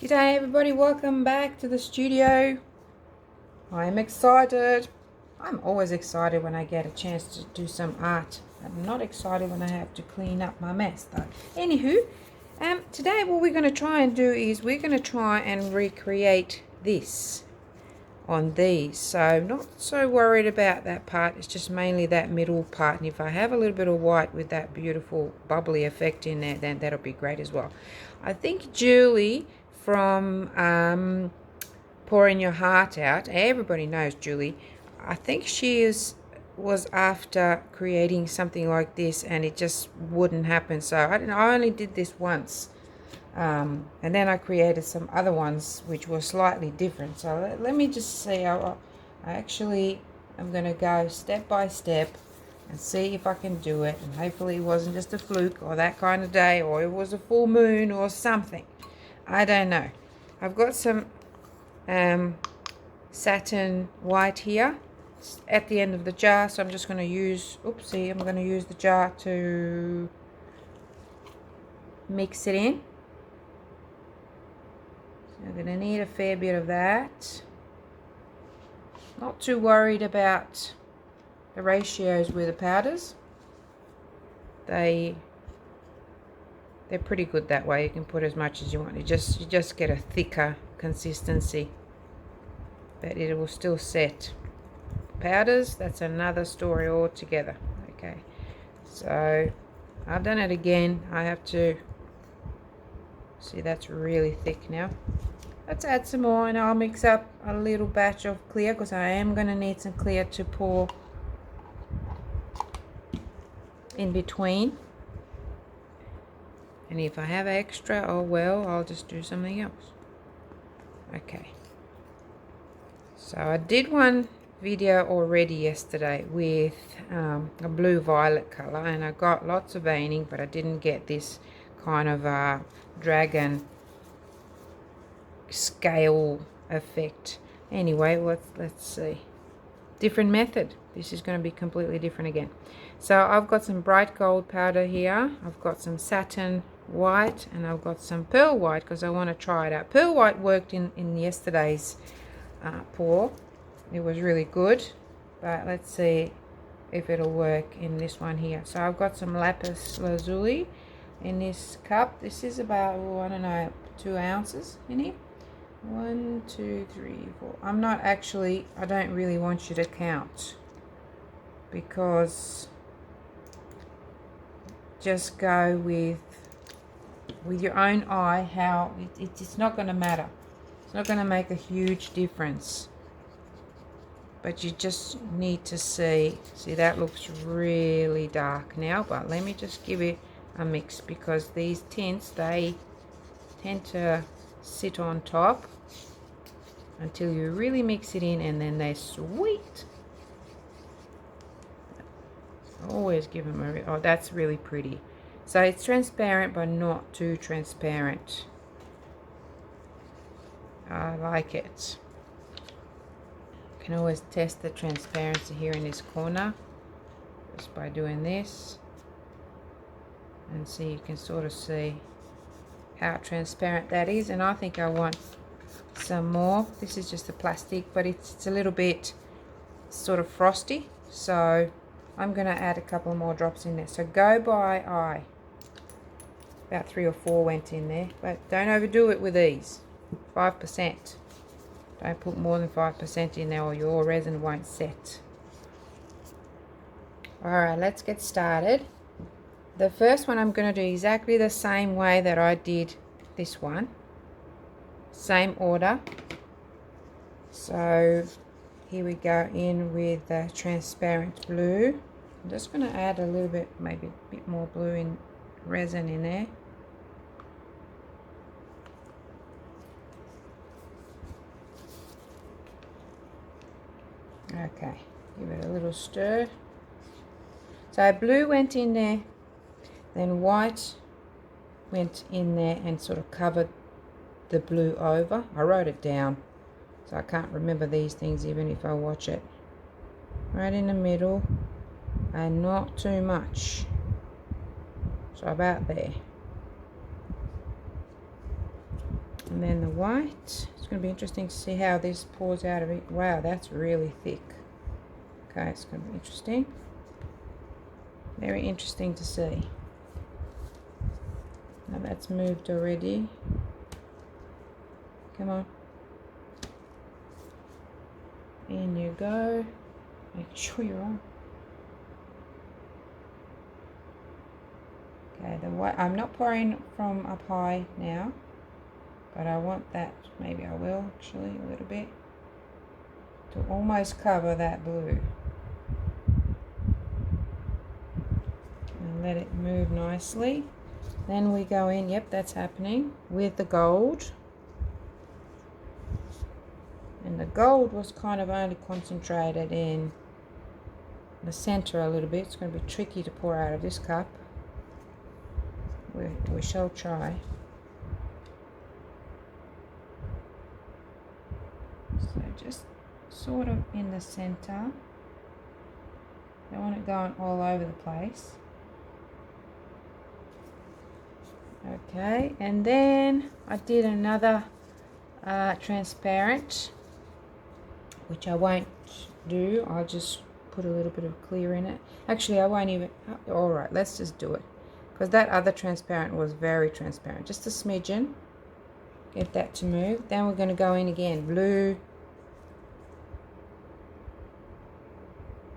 G'day everybody, welcome back to the studio. I'm excited. I'm always excited when I get a chance to do some art. I'm not excited when I have to clean up my mess though. Anywho, today what we're going to try and do is we're going to try and recreate this on these. So not so worried about that part, it's just mainly that middle part. And if I have a little bit of white with that beautiful bubbly effect in there, then that'll be great as well. I think Julie from Pouring Your Heart Out, everybody knows Julie. I think she was after creating something like this and it just wouldn't happen. So I only did this once. And then I created some other ones which were slightly different. So let me just see. I'm going to go step by step and see if I can do it. And hopefully it wasn't just a fluke or that kind of day, or it was a full moon or something. I don't know. I've got some satin white here at the end of the jar. So I'm just going to use, I'm going to use the jar to mix it in. I'm going to need a fair bit of that. Not too worried about the ratios with the powders. They're pretty good that way. You can put as much as you want. You just get a thicker consistency, but it will still set. Powders, that's another story altogether. Okay, so I've done it again. I have to see, that's really thick now. Let's add some more and I'll mix up a little batch of clear because I am going to need some clear to pour in between. And if I have extra, oh well, I'll just do something else. Okay. So I did one video already yesterday with a blue violet color and I got lots of veining, but I didn't get this kind of dragon scale effect. Anyway, let's see. Different method. This is going to be completely different again. So I've got some bright gold powder here. I've got some satin white and I've got some pearl white because I want to try it out. Pearl white worked in yesterday's pour. It was really good, but let's see if it'll work in this one here. So I've got some lapis lazuli in this cup. This is about, I don't know, 2 ounces in here. 1, 2, 3, 4. I don't really want you to count because just go with your own eye how it's not going to matter. It's not going to make a huge difference, but you just need to see that looks really dark now, but let me just give it a mix because these tints, they tend to sit on top until you really mix it in and then they're sweet. Always give them oh, that's really pretty. So it's transparent but not too transparent. I like it. You can always test the transparency here in this corner just by doing this, and see, you can sort of see how transparent that is. And I think I want some more. This is just the plastic, but it's a little bit sort of frosty, so I'm going to add a couple more drops in there. So go by eye. About 3 or 4 went in there, but don't overdo it with these. 5%. Don't put more than 5% in there or your resin won't set. Alright, let's get started. The first one I'm going to do exactly the same way that I did this one. Same order. So here we go in with the transparent blue. I'm just going to add a little bit, maybe a bit more blue in resin in there. Okay, give it a little stir. So blue went in there, then white went in there and sort of covered the blue over. I wrote it down, so I can't remember these things even if I watch it. Right in the middle and not too much. So about there. And then the white. It's going to be interesting to see how this pours out of it. Wow, that's really thick. Okay, it's going to be interesting. Very interesting to see. Now that's moved already. Come on. In you go. Make sure you're on. Okay, the white. I'm not pouring from up high now, but I want that. Maybe I will actually a little bit to almost cover that blue. And let it move nicely. Then we go in. Yep, that's happening with the gold. And the gold was kind of only concentrated in the center a little bit. It's going to be tricky to pour out of this cup. We shall try. So just sort of in the center. Don't want it going all over the place. Okay, and then I did another transparent, which I won't do. I'll just put a little bit of clear in it. Actually, I won't even. All right, let's just do it, because that other transparent was very transparent. Just a smidgen. Get that to move. Then we're going to go in again. Blue.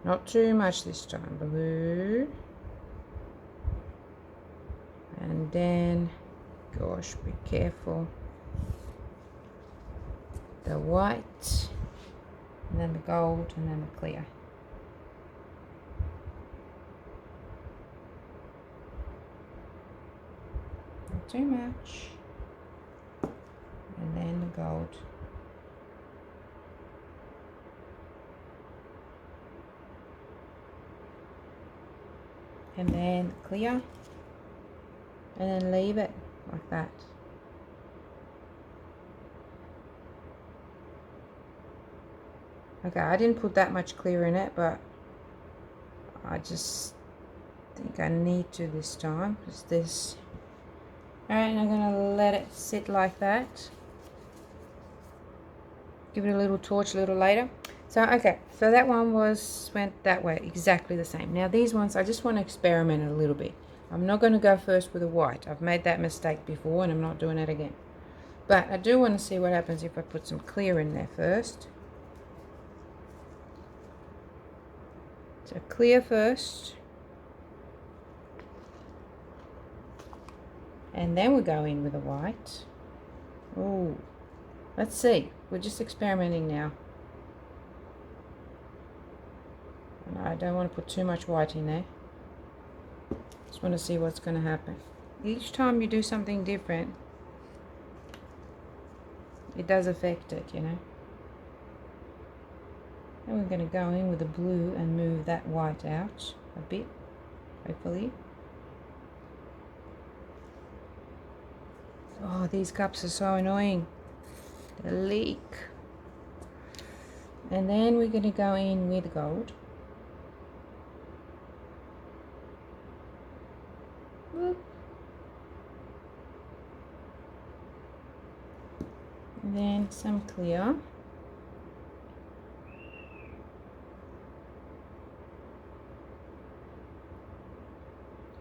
Not too much this time. Blue. And then, gosh, be careful. The white. And then the gold. And then the clear. Not too much. And then the gold. And then clear. And then leave it like that. Okay, I didn't put that much clear in it, but I just think I need to this time. Because this. Alright, I'm going to let it sit like that. Give it a little torch a little later. So, okay, so that one went that way, exactly the same. Now these ones, I just want to experiment a little bit. I'm not going to go first with a white. I've made that mistake before and I'm not doing it again. But I do want to see what happens if I put some clear in there first. So clear first. And then we go in with a white. Oh, let's see. We're just experimenting now. And I don't want to put too much white in there. Just want to see what's going to happen. Each time you do something different, it does affect it, you know. Then we're going to go in with the blue and move that white out a bit, hopefully. Oh, these cups are so annoying. They leak. And then we're going to go in with gold. Whoop. And then some clear.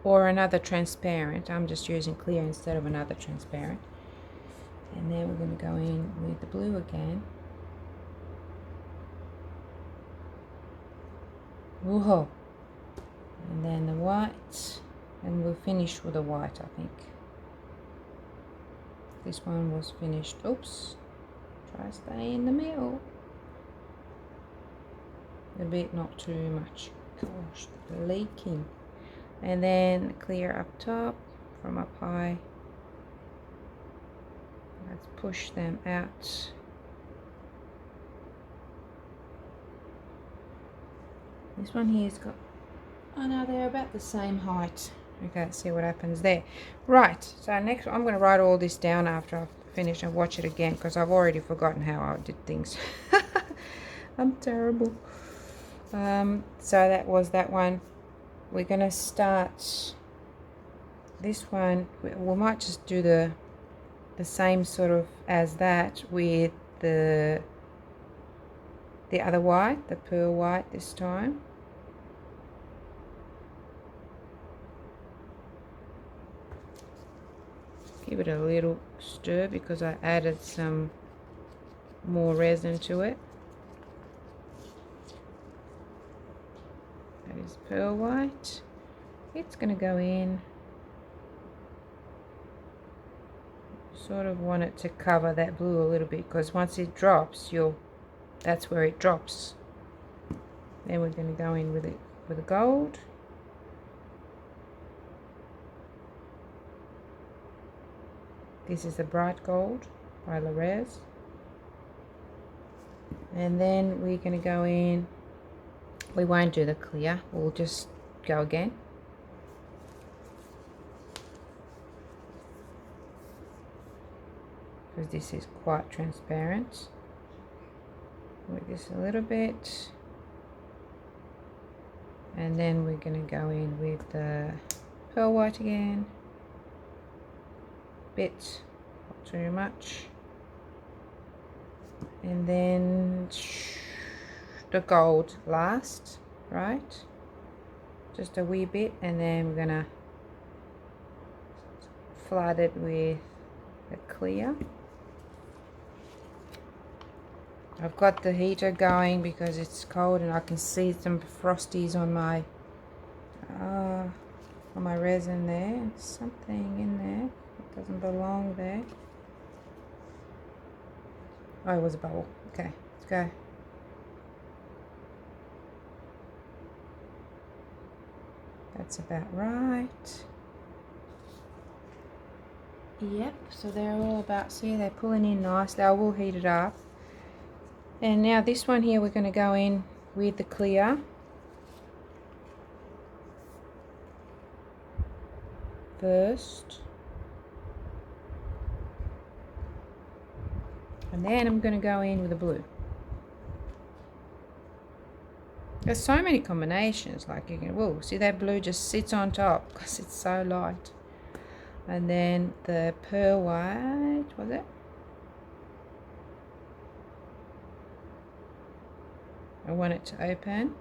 Or another transparent. I'm just using clear instead of another transparent. And then we're going to go in with the blue again. Whoa. And then the white. And we'll finish with the white, I think. This one was finished. Oops. Try to stay in the middle. A bit, not too much. Gosh, leaking. And then clear up top from up high. Let's push them out. This one here's got, oh no, they're about the same height. Okay, let's see what happens there. Right, so next I'm going to write all this down after I've finished and watch it again, because I've already forgotten how I did things. I'm terrible. So that was that one. We're going to start this one. We might just do the the same sort of as that with the other white, the pearl white this time. Give it a little stir because I added some more resin to it. That is pearl white. It's going to go in. Sort of want it to cover that blue a little bit because once it drops, that's where it drops. Then we're going to go in with it with the gold. This is the bright gold by Le'Rez. And then we're going to go in, we won't do the clear, we'll just go again. Because this is quite transparent. With this a little bit. And then we're going to go in with the pearl white again. Bit, not too much. And then the gold last, right? Just a wee bit, and then we're gonna flood it with the clear. I've got the heater going because it's cold and I can see some frosties on my resin there. There's something in there. It doesn't belong there. Oh, it was a bubble. Okay, let's go. That's about right. Yep, so they're all about, see, they're pulling in nicely. I will heat it up. And now this one here, we're going to go in with the clear. First. And then I'm going to go in with the blue. There's so many combinations, like you can, whoa, see that blue just sits on top because it's so light. And then the pearl white, was it? I want it to open.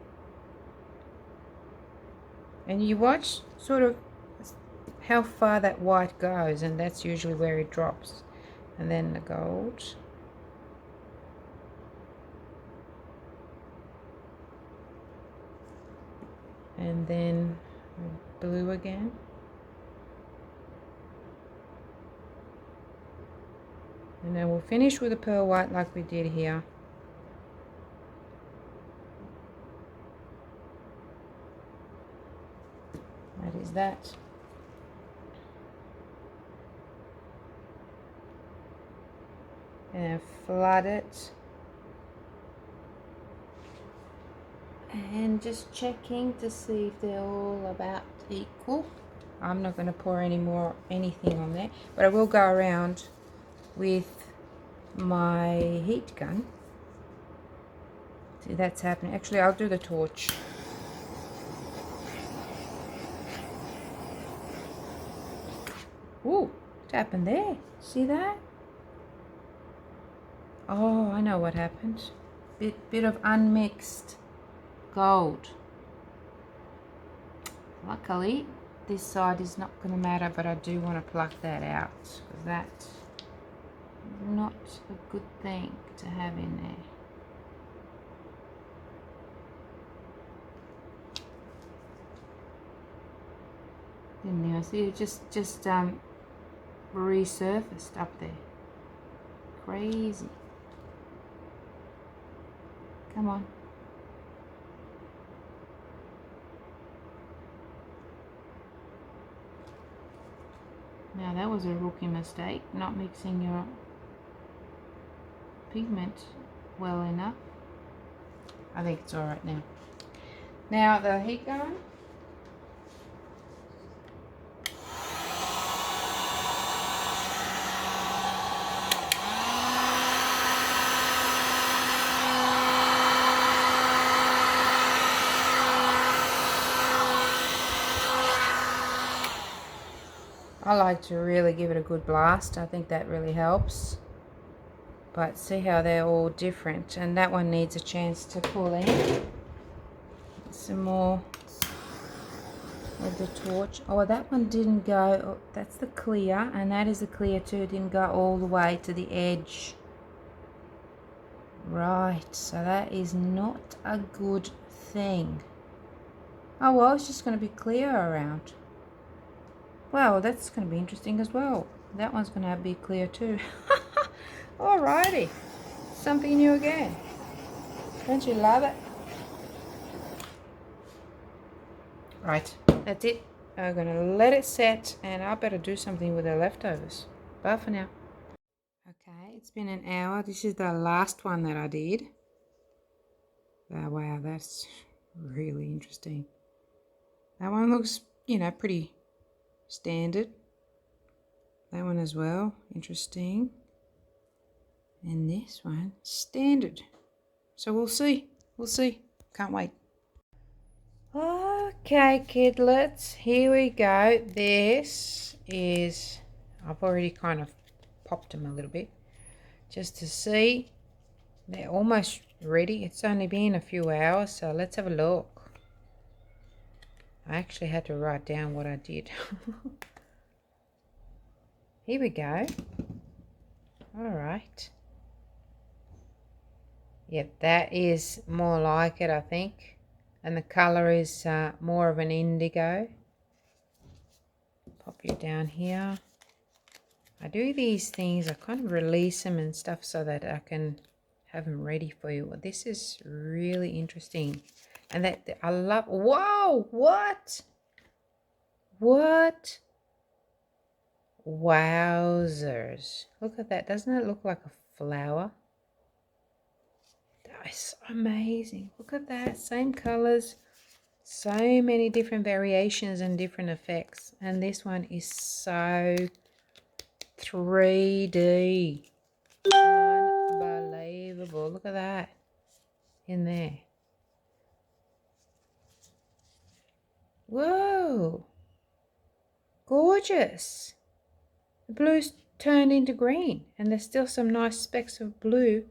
And you watch sort of how far that white goes, and that's usually where it drops. And then the gold. And then blue again. And then we'll finish with a pearl white like we did here. That is that. And flood it. And just checking to see if they're all about equal. I'm not going to pour anything on there, but I will go around with my heat gun. See, that's happening. Actually, I'll do the torch. Ooh, what happened there? See that? Oh, I know what happened. Bit of unmixed gold. Luckily, this side is not going to matter, but I do want to pluck that out because that's not a good thing to have in there. Didn't I see it just resurfaced up there? Crazy. Come on. Now that was a rookie mistake, not mixing your pigment well enough. I think it's alright now. Now the heat gun. I like to really give it a good blast. I think that really helps. But see how they're all different, and that one needs a chance to pull in. Some more with the torch. Oh, that one didn't go. Oh, that's the clear, and that is the clear too. It didn't go all the way to the edge. Right, so that is not a good thing. Oh well, it's just going to be clear around. Well, that's going to be interesting as well. That one's going to be clear too. Alrighty, something new again. Don't you love it? Right, that's it. I'm going to let it set, and I better do something with the leftovers. Bye for now. Okay, it's been an hour. This is the last one that I did. Oh, wow, that's really interesting. That one looks, you know, pretty standard. That one as well, interesting. And this one, standard. So we'll see. We'll see. Can't wait. Okay, kidlets, here we go. This is, I've already kind of popped them a little bit just to see. They're almost ready. It's only been a few hours, so let's have a look. I actually had to write down what I did. Here we go. All right. Yep, that is more like it, I think. And the colour is more of an indigo. Pop you down here. I do these things, I kind of release them and stuff so that I can have them ready for you. Well, this is really interesting. And that I love, whoa, what? What? Wowzers. Look at that. Doesn't it look like a flower? That's amazing. Look at that. Same colors. So many different variations and different effects. And this one is so 3D. Unbelievable. Look at that in there. Whoa. Gorgeous. The blue's turned into green, and there's still some nice specks of blue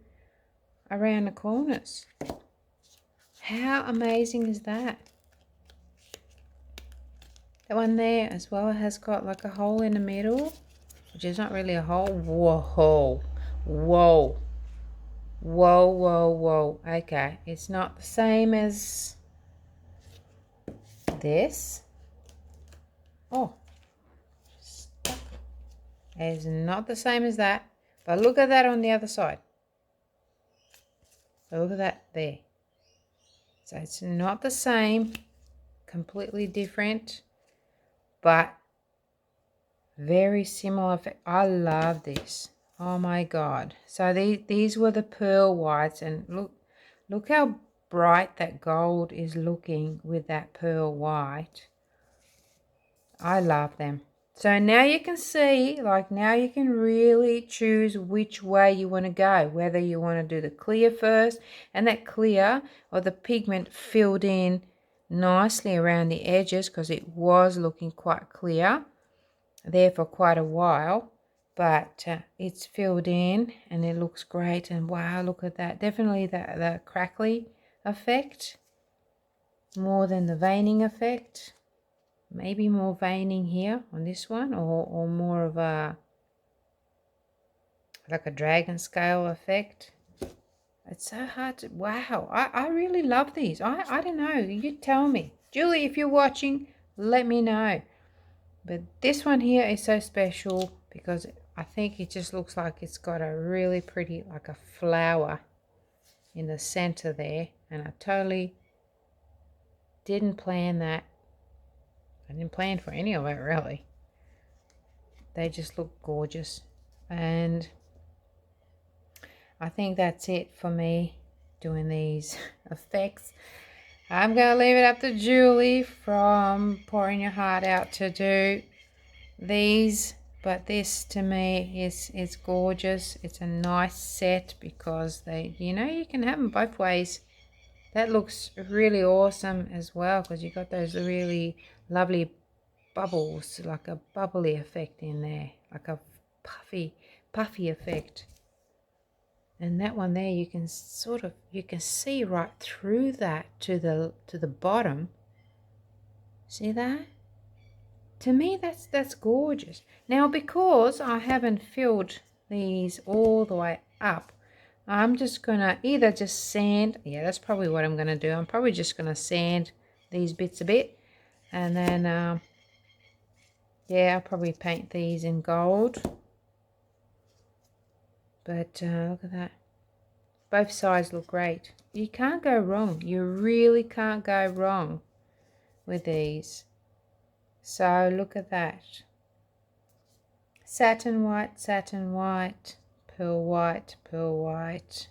around the corners. How amazing is that? That one there as well has got like a hole in the middle, which is not really a hole. Whoa, whoa, whoa, whoa, whoa. Okay, it's not the same as this. Oh, it's not the same as that, but look at that on the other side. So look at that there. So it's not the same, completely different, but very similar. I love this. Oh my God. So these were the pearl whites, and look how bright that gold is looking with that pearl white. I love them. So now you can see, like now you can really choose which way you want to go, whether you want to do the clear first, and that clear or the pigment filled in nicely around the edges because it was looking quite clear there for quite a while, but it's filled in and it looks great. And wow, look at that. Definitely the crackly effect more than the veining effect. Maybe more veining here on this one, or more of a like a dragon scale effect. It's so hard to, wow, I really love these. I don't know, you tell me. Julie, if you're watching, let me know. But this one here is so special because I think it just looks like it's got a really pretty, like a flower in the center there. And I totally didn't plan that. I didn't plan for any of it, really. They just look gorgeous. And I think that's it for me doing these effects. I'm going to leave it up to Julie from Pouring Your Heart Out to do these. But this to me is gorgeous. It's a nice set because they, you know, you can have them both ways. That looks really awesome as well because you got those really lovely bubbles, like a bubbly effect in there, like a puffy effect. And that one there, you can see right through that to the bottom. See that? To me, that's gorgeous. Now, because I haven't filled these all the way up, I'm just gonna either just sand. Yeah, that's probably what I'm gonna do. I'm probably just gonna sand these bits a bit, and then yeah, I'll probably paint these in gold. But look at that. Both sides look great. You can't go wrong. You really can't go wrong with these. So look at that. Satin white, pearl white, pearl white.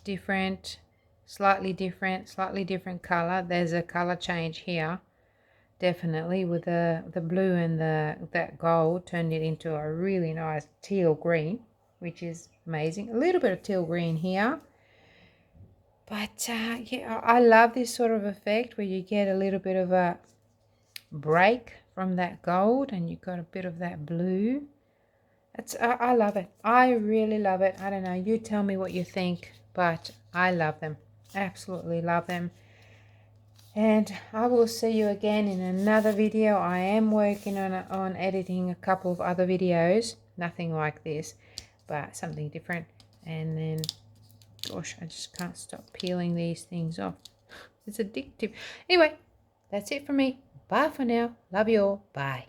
Different, slightly different color. There's a color change here. Definitely with the blue and that gold turned it into a really nice teal green, which is amazing. A little bit of teal green here. But yeah, I love this sort of effect where you get a little bit of a break from that gold and you've got a bit of that blue. I love it. I really love it. I don't know, you tell me what you think, but I love them. Absolutely love them. And I will see you again in another video. I am working on editing a couple of other videos. Nothing like this, but something different. And then, gosh, I just can't stop peeling these things off. It's addictive. Anyway, that's it from me. Bye for now. Love you all. Bye.